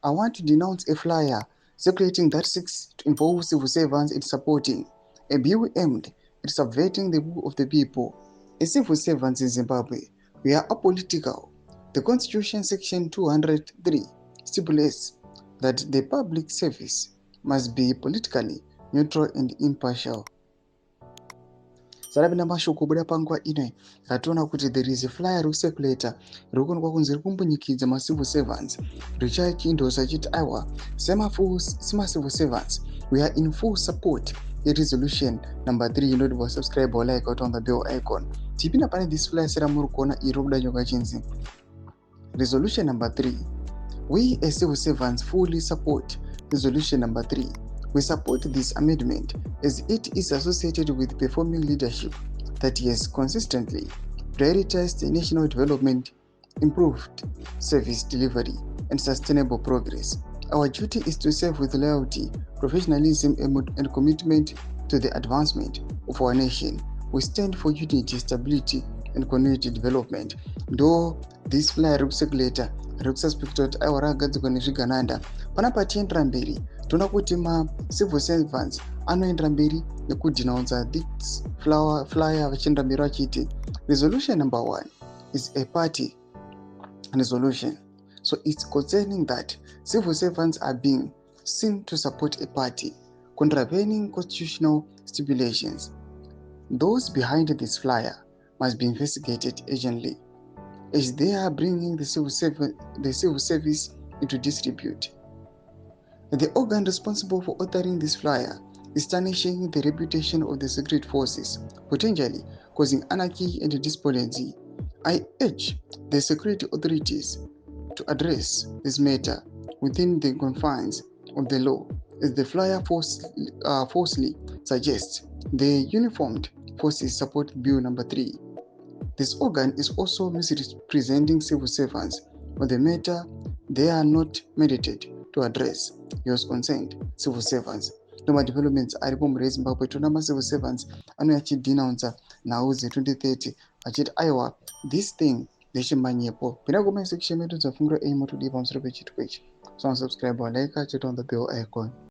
I want to denounce a flyer circulating that seeks to involve civil servants in supporting a bill aimed at subverting the will of the people. As civil servants in Zimbabwe, we are apolitical. The Constitution Section 203 stipulates that the public service must be politically neutral and impartial. Sarabina mashoko kubuda panguva ino rationa kuti there is a flyer circulator rikuonekwa kunzi rikumbunyikidzwa macivil servants richiindosa achiti aiwa semacivil servants we are in full support resolution number 3 inodiwa subscribe or like out on the bell icon. Tipinda pane this flyer sera muri kuona iri rokuda nyoka chinzi resolution number 3. We as civil servants fully support resolution number 3. We support this amendment as it is associated with performing leadership that has consistently prioritized national development, improved service delivery, and sustainable progress. Our duty is to serve with loyalty, professionalism, and commitment to the advancement of our nation. We stand for unity, stability, and community development. Though this flyer circulator rekususpect kuti aiwa rakagadzirwa nezvigananda panapa tiendera mberi toona kuti civil servants anoendera mberi nekudenounce this flyer vachiendera mberi vachiti resolution number 1 is a party resolution, so it's concerning that civil servants are being seen to support a party contravening constitutional stipulations. Those behind this flyer must be investigated urgently, as they are bringing the civil service into disrepute. The organ responsible for authoring this flyer is tarnishing the reputation of the secret forces, potentially causing anarchy and despondency. I urge the security authorities to address this matter within the confines of the law, as the flyer falsely suggests the uniformed forces support Bill number 3. This organ is also misrepresenting civil servants on the matter they are not mandated to address. Yours concerned, civil servants. No developments are muri Zimbabwe toona civil servants anouya achidenounce nhau dze2030 achiti aiwa this thing ndechimanyepo. Pinda comment section medu dzafungura aim to pamusoro pechitiko ichi. So subscribe or like, check on the bell icon.